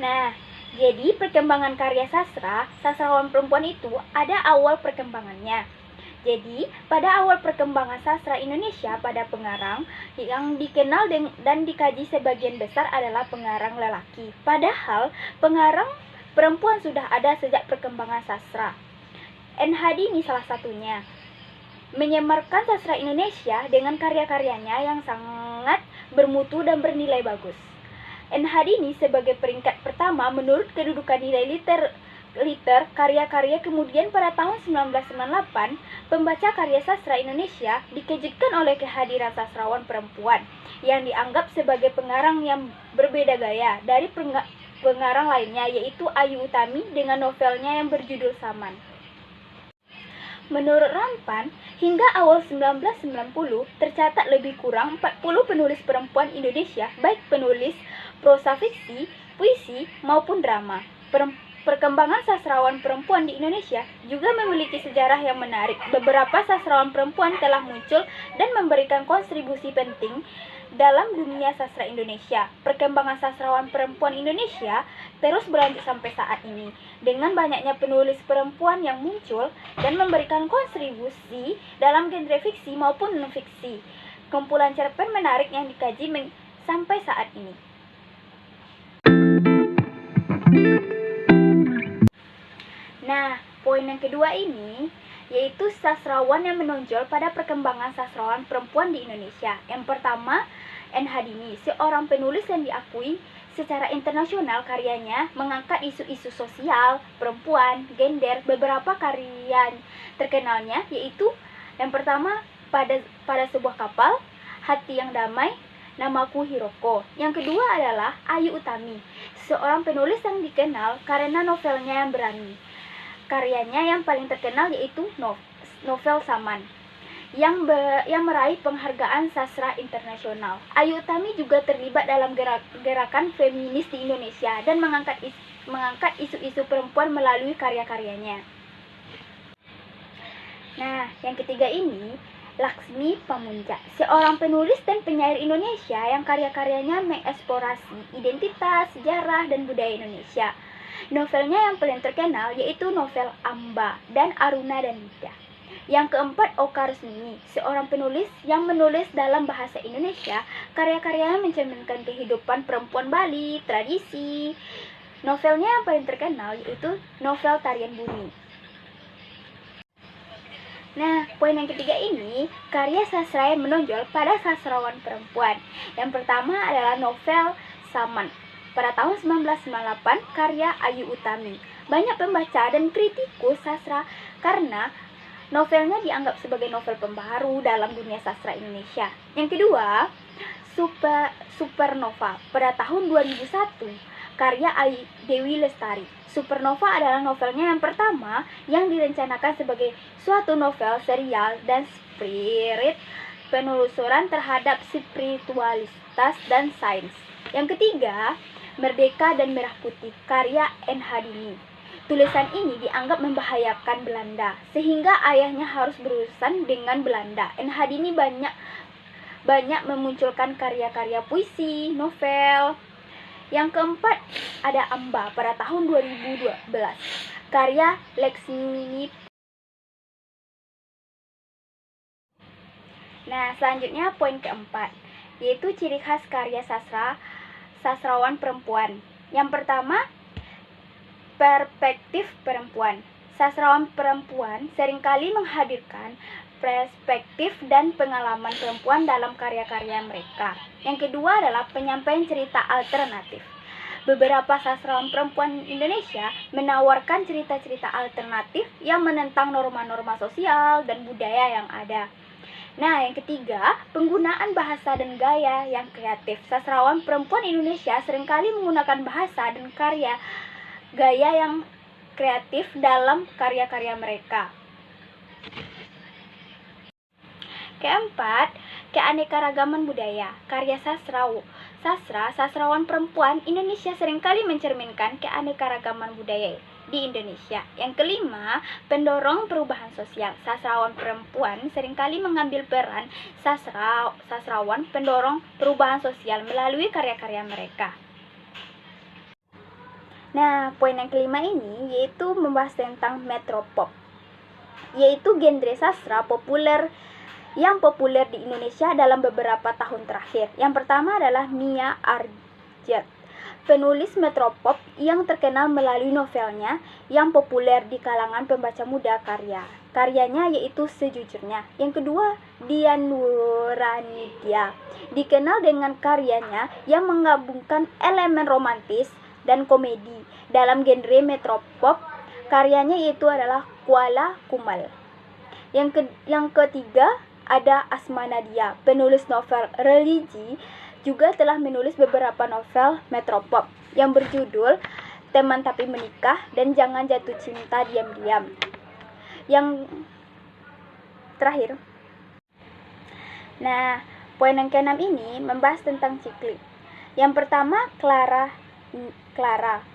Nah, jadi perkembangan karya sastra, sastrawan perempuan itu ada awal perkembangannya. Jadi, pada awal perkembangan sastra Indonesia pada pengarang yang dikenal dan dikaji sebagian besar adalah pengarang lelaki. Padahal pengarang perempuan sudah ada sejak perkembangan sastra. N. Hadini salah satunya. Menyemarkan sastra Indonesia dengan karya-karyanya yang sangat bermutu dan bernilai bagus. N. Hadini sebagai peringkat pertama menurut kedudukan nilai liter karya-karya. Kemudian pada tahun 1998, pembaca karya sastra Indonesia dikejutkan oleh kehadiran sastrawan perempuan yang dianggap sebagai pengarang yang berbeda gaya dari pengarang lainnya, yaitu Ayu Utami dengan novelnya yang berjudul Saman. Menurut Rampan, hingga awal 1990 tercatat lebih kurang 40 penulis perempuan Indonesia, baik penulis prosa fiksi, puisi, maupun drama. Perkembangan sastrawan perempuan di Indonesia juga memiliki sejarah yang menarik. Beberapa sastrawan perempuan telah muncul dan memberikan kontribusi penting dalam dunia sastra Indonesia. Perkembangan sastrawan perempuan Indonesia terus berlanjut sampai saat ini, dengan banyaknya penulis perempuan yang muncul dan memberikan kontribusi dalam genre fiksi maupun non-fiksi. Kumpulan cerpen menarik yang dikaji sampai saat ini. Nah, poin yang kedua ini yaitu sastrawan yang menonjol pada perkembangan sastrawan perempuan di Indonesia. Yang pertama, N. Hadini, seorang penulis yang diakui secara internasional. Karyanya mengangkat isu-isu sosial, perempuan, gender. Beberapa karya terkenalnya yaitu yang pertama, pada sebuah kapal, Hati yang Damai, Namaku Hiroko. Yang kedua adalah Ayu Utami, seorang penulis yang dikenal karena novelnya yang berani. Karyanya yang paling terkenal yaitu novel Saman yang meraih penghargaan sastra internasional. Ayu Utami juga terlibat dalam gerakan feminis di Indonesia dan mengangkat isu-isu perempuan melalui karya-karyanya. Nah, yang ketiga ini Laksmi Pamunca, seorang penulis dan penyair Indonesia yang karya-karyanya mengeksplorasi identitas, sejarah, dan budaya Indonesia. Novelnya yang paling terkenal yaitu novel Amba dan Aruna dan Nida. Yang keempat, Oka Rusmini, seorang penulis yang menulis dalam bahasa Indonesia. Karya-karyanya mencerminkan kehidupan perempuan Bali, tradisi. Novelnya yang paling terkenal yaitu novel Tarian Bumi. Nah, poin yang ketiga ini, karya sastra yang menonjol pada sastrawan perempuan. Yang pertama adalah novel Saman pada tahun 1998, karya Ayu Utami. Banyak pembaca dan kritikus sastra karena novelnya dianggap sebagai novel pembaharu dalam dunia sastra Indonesia. Yang kedua, Supernova pada tahun 2001, karya Dewi Lestari. Supernova adalah novelnya yang pertama yang direncanakan sebagai suatu novel serial dan spirit penelusuran terhadap spiritualitas dan sains. Yang ketiga, Merdeka dan Merah Putih, karya N. Hadini. Tulisan ini dianggap membahayakan Belanda, sehingga ayahnya harus berurusan dengan Belanda. N. Hadini banyak memunculkan karya-karya puisi, novel. Yang keempat ada Amba pada tahun 2012, karya Laksmi. Nah, selanjutnya poin keempat, yaitu ciri khas karya sastrawan perempuan. Yang pertama, perspektif perempuan. Sastrawan perempuan seringkali menghadirkan perspektif dan pengalaman perempuan dalam karya-karya mereka. Yang kedua adalah penyampaian cerita alternatif. Beberapa sastrawan perempuan Indonesia menawarkan cerita-cerita alternatif yang menentang norma-norma sosial dan budaya yang ada. Nah, yang ketiga, penggunaan bahasa dan gaya yang kreatif. Sastrawan perempuan Indonesia seringkali menggunakan bahasa dan gaya yang kreatif dalam karya-karya mereka. Keempat, keanekaragaman budaya. Karya sastrawan perempuan Indonesia seringkali mencerminkan keanekaragaman budaya di Indonesia. Yang kelima, pendorong perubahan sosial. Sastrawan perempuan seringkali mengambil peran sastrawan pendorong perubahan sosial melalui karya-karya mereka. Nah, poin yang kelima ini yaitu membahas tentang metropop, yaitu genre sastra populer yang populer di Indonesia dalam beberapa tahun terakhir. Yang pertama adalah Mia Arjat, penulis metropop yang terkenal melalui novelnya yang populer di kalangan pembaca muda karyanya yaitu Sejujurnya. Yang kedua, Dian Nuranidya, dikenal dengan karyanya yang menggabungkan elemen romantis dan komedi dalam genre metropop. Karyanya yaitu adalah Kuala Kumal. Yang ketiga ada Asma Nadia, penulis novel religi, juga telah menulis beberapa novel metropop yang berjudul Teman Tapi Menikah dan Jangan Jatuh Cinta Diam-Diam. Yang terakhir, nah, poin yang keenam ini membahas tentang Ciklik. Yang pertama, Clara,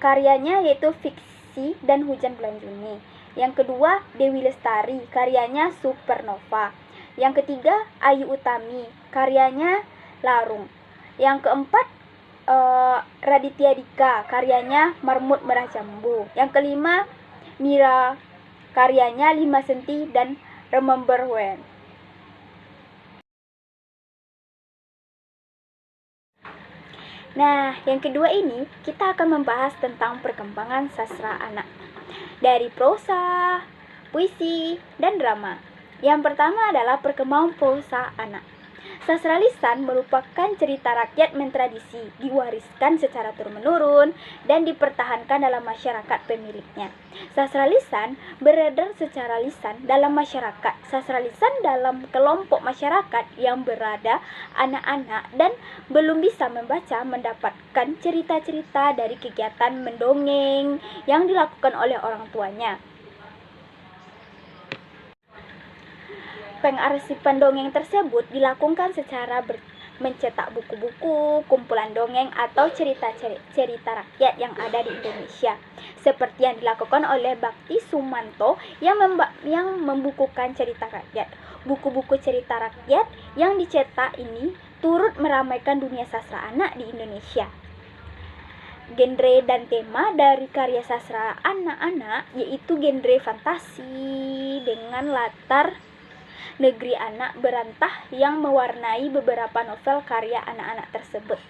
karyanya yaitu Fiksi dan Hujan Bulan Juni. Yang kedua, Dewi Lestari, karyanya Supernova. Yang ketiga, Ayu Utami, karyanya Larung. Yang keempat, Raditya Dika, karyanya Marmut Merah Jambu. Yang kelima, Mira, karyanya 5 Senti dan Remember When. Nah, yang kedua ini kita akan membahas tentang perkembangan sastra anak dari prosa, puisi, dan drama. Yang pertama adalah perkembangan prosa anak. Sastra lisan merupakan cerita rakyat mentradisi, diwariskan secara turun-menurun, dan dipertahankan dalam masyarakat pemiliknya. Sastra lisan beredar secara lisan dalam masyarakat. Sastra lisan dalam kelompok masyarakat yang berada anak-anak dan belum bisa membaca mendapatkan cerita-cerita dari kegiatan mendongeng yang dilakukan oleh orang tuanya. Pengarsipan dongeng tersebut dilakukan secara mencetak buku-buku, kumpulan dongeng atau cerita rakyat yang ada di Indonesia, seperti yang dilakukan oleh Bakti Sumanto yang membukukan cerita rakyat. Buku-buku cerita rakyat yang dicetak ini turut meramaikan dunia sastra anak di Indonesia. Genre dan tema dari karya sastra anak-anak yaitu genre fantasi dengan latar negeri anak berantah yang mewarnai beberapa novel karya anak-anak tersebut.